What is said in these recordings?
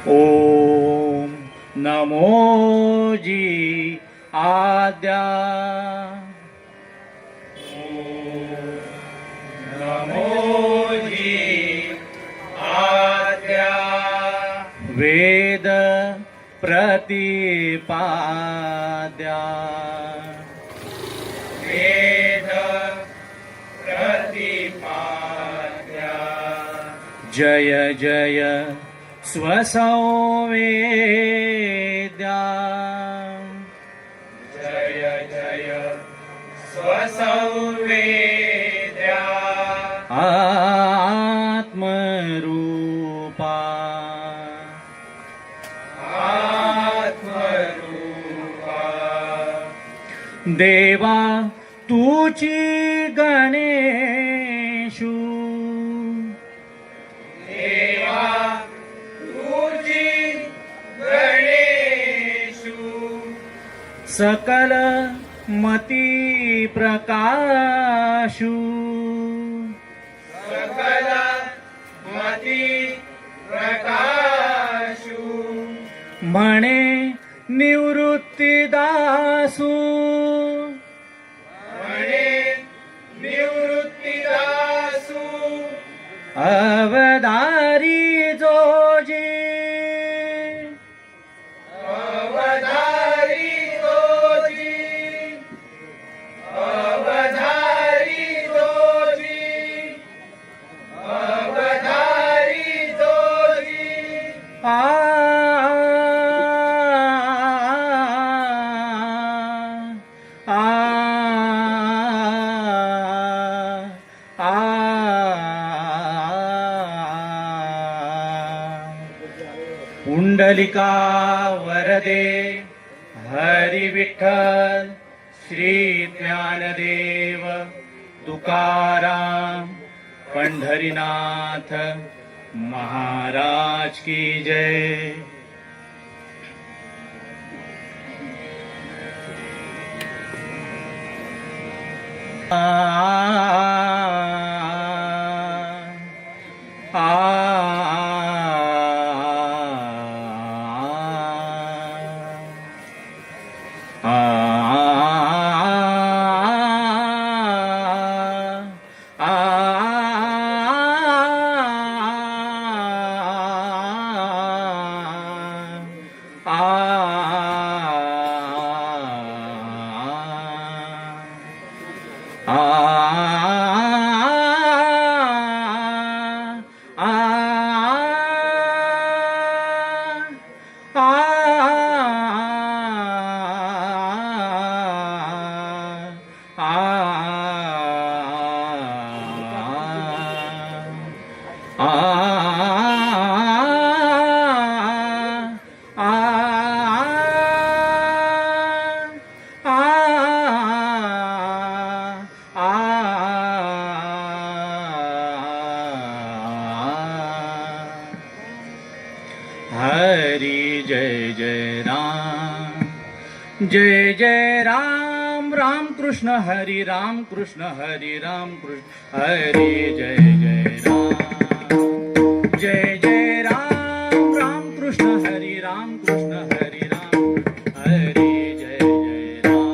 ओम नमोजी आद्या नमोजी आद्या वेद प्रतिपाद्या वेद प्रतिपाद्या जय जय स्वसंवेद्या जय जय स्वसंवेद्या आत्मरूपा आत्मरूपा देवा तुची गणेशू देवा तुझी गणेशू सकल मती प्रकाशू सकल मती प्रकाशू म्हणे निवृत्तीदासू म्हणे निवृत्तीदासू अवधारी जोजी अवधारी जोजी अवधारी जोजी अवधारी जोजी आ पुंडलिका वरदे हरी विठ्ठल श्री ज्ञानदेव तुकाराम पंढरीनाथ महाराज की जय। हरि जय जय राम जय जय राम राम कृष्ण हरि राम कृष्ण हरि राम कृष्ण हरि जय जय राम जय जय राम राम कृष्ण हरि राम कृष्ण हरि राम हरि जय जय राम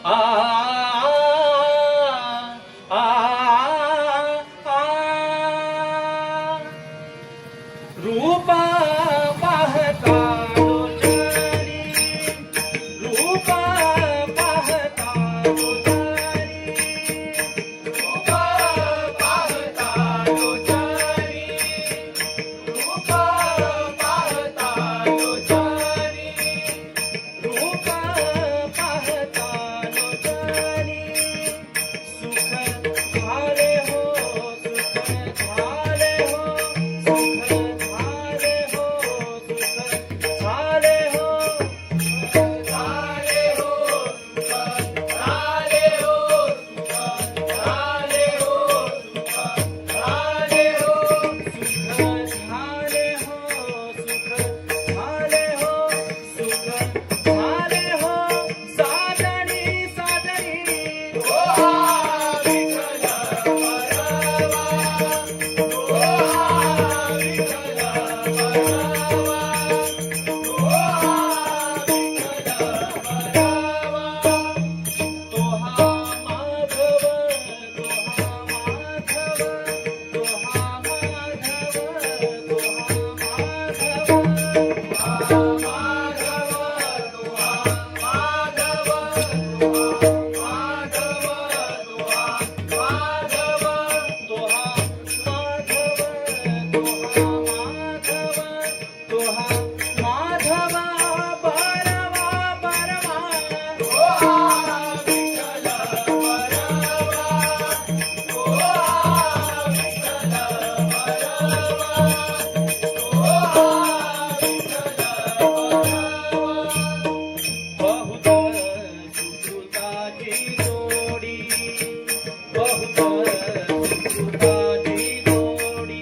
आ आ आ रूपा पाहता लोचारी, रूपा पाहता लोचारी, रूपा पाहता लोचारी, रूपा पाहता लोचारी, रूपा पाहता लोचारी, सुख झाले हो, सुख झाले हो, सुख झाले हो, सुख झाले हो, झाले हो, झाले हो, झाले हो, झाले हो, सुख झाले हो, सुख झाले हो, सुख झाले हो, साजणी साजणी ओ हा विठ्ठल बरावा, ओ हा विठ्ठल बरावा, ओ हा विठ्ठल बरावा. तो हा माधव, तो हा माधव, तो हा माधव, तो हा माधव, तो हा माधव, तो हा माधव, बरवा बरवा, बहुत सुकृताची जोडी, बहुत सुकृताची जोडी,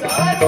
सर्व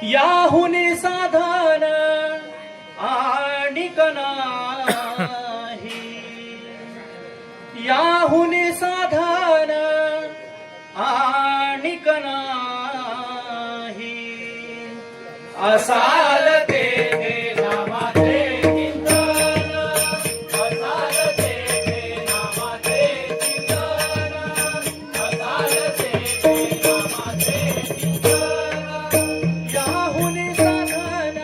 याहुनी साधन आणिक नाही, याहुनी साधन आणिक नाही, असाल ते नामाचे चिंतन, असाल ते नामाचे चिंतन, असाल ते नामाचे चिंतन. याहुनी साधन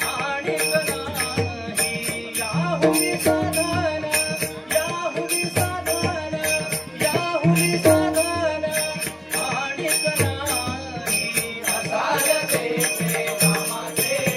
आणिक नाही, याहुनी साधन, याहुनी साधन, याहुनी साधन आणिक नाही, असाल ते नामाचे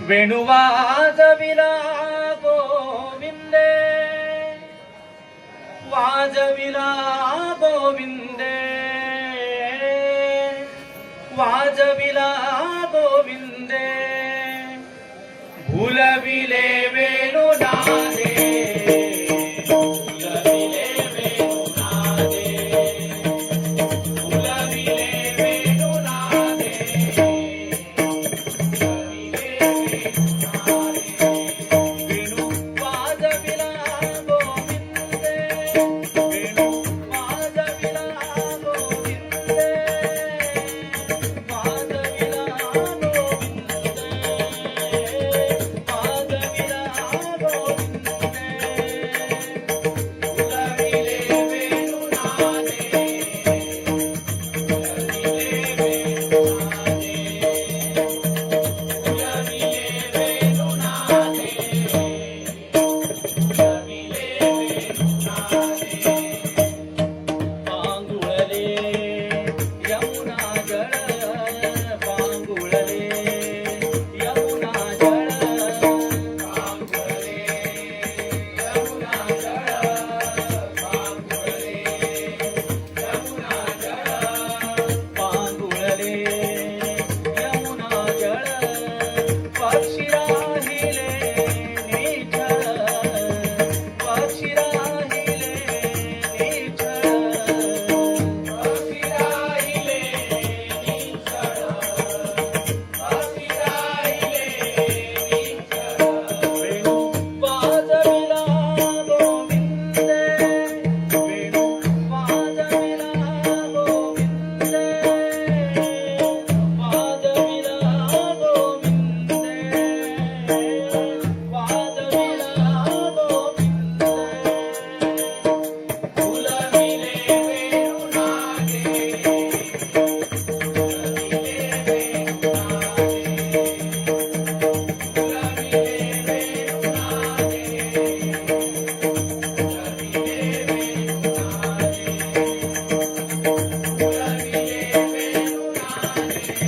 वेणू वाजविला गोविंदे, वाजविला गोविंदे, वाजविला गोविंदे, भुलविले वेणू नादे, भुलविले वेणू नादे, भुलविले वेणू नादे, वेणू वाजविला गोविंदे, वेणू वाजविला गोविंदे, वाजविला गोविंदे, वाजविला गोविंदे, फुलविले वेणू नादे, फुलविले वेणू नादे, फुलविले वेणू नादे, फुलविले वेणू नादे. पांगुळले यमुना जळ, पांगुळले यमुना जळ, पांगुळले यमुना जळ, पांगुळले यमुना जळ, पांगुळले यमुना जळ, पक्षी राहिले निछळ, पक्षी राहिले निछळ, पक्षी राहिले निछळ, पक्षी राहिले निछळ. वेणू वाजविला गोविंदे, वेणू वाजविला गोविंदे, वाजविला गोविंदे, वाजविला गोविंदे, फुलविले वेणू नादे, फुलविले वेणू नादे, फुलविले वेणू नादे, फुलविले वेणू नादे, फुलविले वेणू नादे.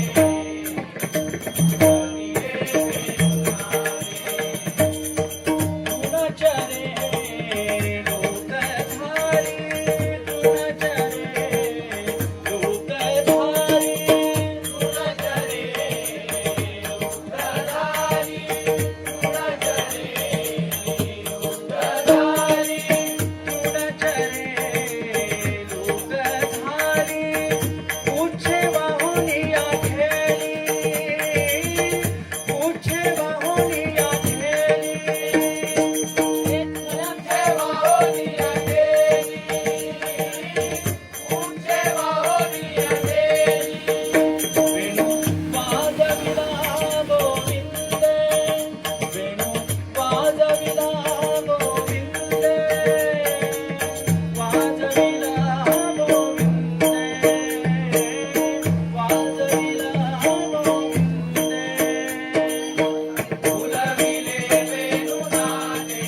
गुणचरे लोकधारी, गुणचरे लोकधारी, गुणचरे लोकधारी, गुणचरे लोकधारी, उच्छे वाहुनिया खेळी, उच्छे वाहुनिया खेळी, उच्छे वाहुनिया खेळी, उच्छे वाहुनिया खेळी. वेणू वाजविला गोविंदे, वेणू वाजविला गोविंदे, वाजविला गोविंदे, वाजविला गोविंदे, फुलविले वेणू नादे,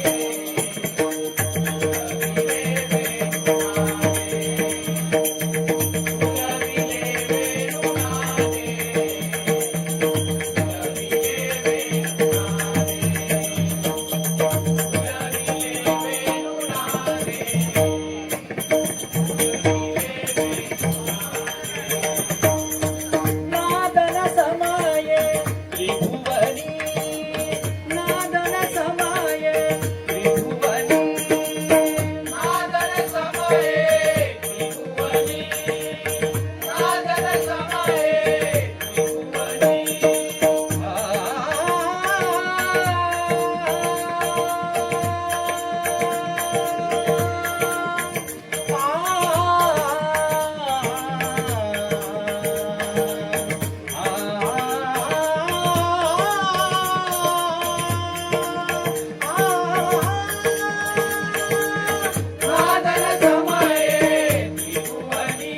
फुलविले वेणू नादे, फुलविले वेणू नादे, फुलविले वेणू नादे, फुलविले वेणू नादे. नादन समाये त्रिभुवनी, नादन समाये त्रिभुवनी, नादन समाये त्रिभुवनी, नादन समाये त्रिभुवनी. नादन समाये त्रिभुवनी,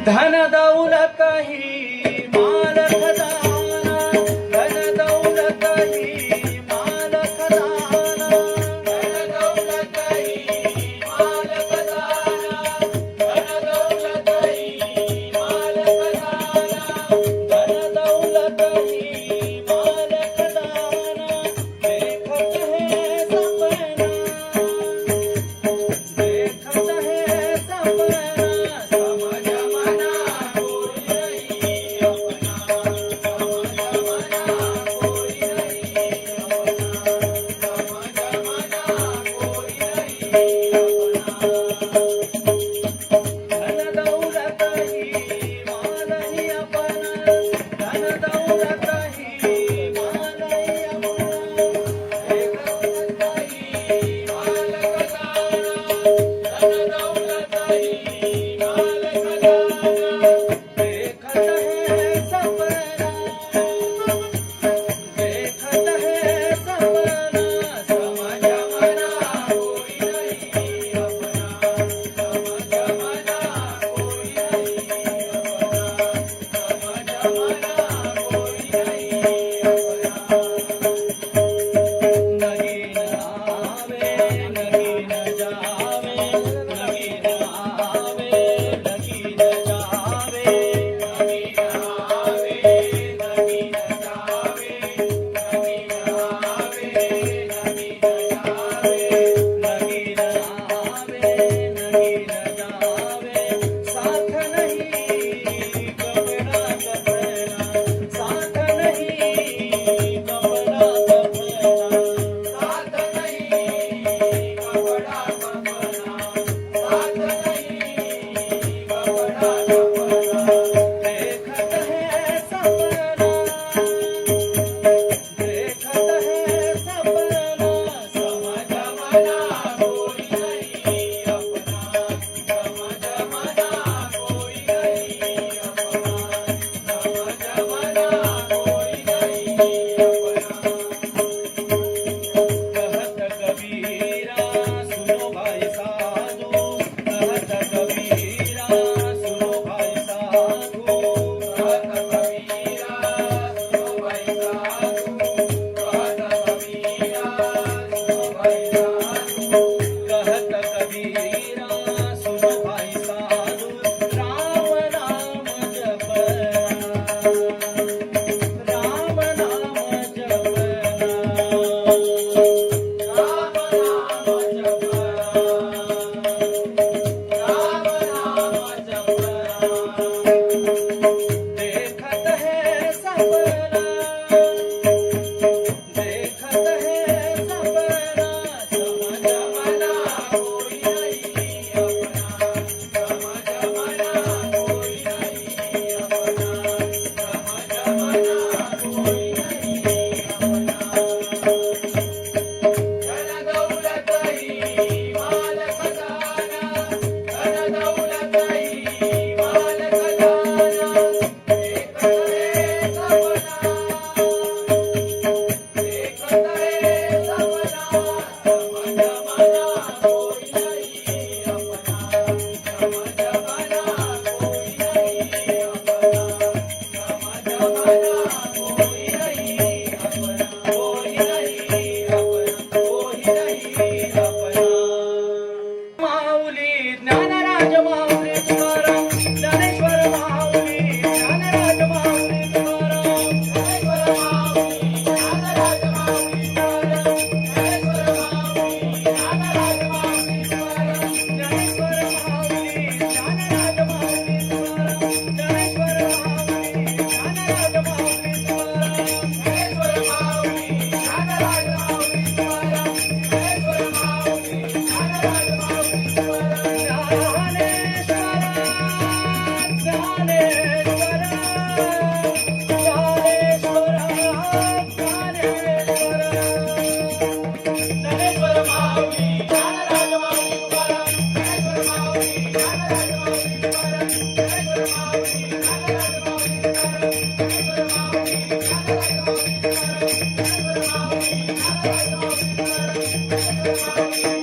धन दौलत ही माल खजाना, धन दौलत ही माल खजाना, धन दौलत ही माल खजाना, धन दौलत ही माल खजाना, धन दौलत ही माल खजाना, देखत है सपना, देखत है सपना, समझ मना कोई नहीं अपना, समझ मना कोई नहीं अपना, समझ मना कोई नहीं अपना। धन दौलत ही माल ही अपना, धन दौलत ही माल ही अपना, धन दौलत ही माल खजाना, धन दौलत ही माल खजाना, देखत है सपना, देखत है सपना, समझ मना कोई नहीं अपना, समझ मना कोई नहीं अपना, समझ मना कोई नहीं अपना। नगीन आवे नगीन जावे, नगीन आवे नगीन जावे, नगीन आवे नगीन जावे, नगीन आवे नगीन जावे, नगीन आवे नगीन जावे, साथ नहीं कपड़ा कपड़ा, साथ नहीं कपड़ा कपड़ा, साथ नहीं कपड़ा कपड़ा, साथ नहीं कपड़ा कपड़ा। देखत है सपना, देखत है सपना, समझ मना कोई नहीं अपना, समझ मना कोई नहीं अपना, समझ मना कोई नहीं अपना। कहत कबीरा सुनो भाई साधु, कहत कबीरा सुनो भाई साधु, कहत कबीरा सुनो भाई साधु, कहत कबीरा सुनो भाई साधु, कहत कबीरा सुनो भाई साधु, राम नाम जपना, राम नाम जपना, राम नाम जपना, राम नाम जपना। देखत है सपना, देखत है सपना, समझ मना कोई नहीं अपना, समझ मना कोई नहीं अपना, समझ मना कोई नहीं अपना। धन दौलत ही माल खजाना, धन दौलत ही माल खजाना, देखत है सपना, देखत है सपना, समझ मना कोई नहीं अपना, समझ मना कोई नहीं अपना, समझ मना कोई नहीं अपना, कोई नहीं अपना, कोई नहीं अपना। माऊली ज्ञानराज माऊली तुकाराम, ज्ञानेश्वर माऊली ज्ञानराज माऊली तुकाराम, ज्ञानेश्वर माऊली ज्ञानराज माऊली तुकाराम, ज्ञानेश्वर माऊली ज्ञानराज माऊली तुकाराम, ज्ञानेश्वर माऊली ज्ञानराज माऊली तुकाराम, ज्ञानेश्वर माऊली ज्ञानराज माऊली तुकाराम, ज्ञानेश्वर माऊली ज्ञानराज माऊली तुकाराम, ज्ञानेश्वर माऊली ज्ञानराज माऊली तुकाराम। ज्ञानेश्वर माऊली ज्ञानराज माऊली तुकाराम, ज्ञानेश्वर माऊली ज्ञानराज माऊली तुकाराम, ज्ञानेश्वर माऊली ज्ञानराज माऊली तुकाराम, ज्ञानेश्वर माऊली ज्ञानराज माऊली तुकाराम, ज्ञानेश्वर माऊली ज्ञानराज माऊली तुकाराम, ज्ञानेश्वर माऊली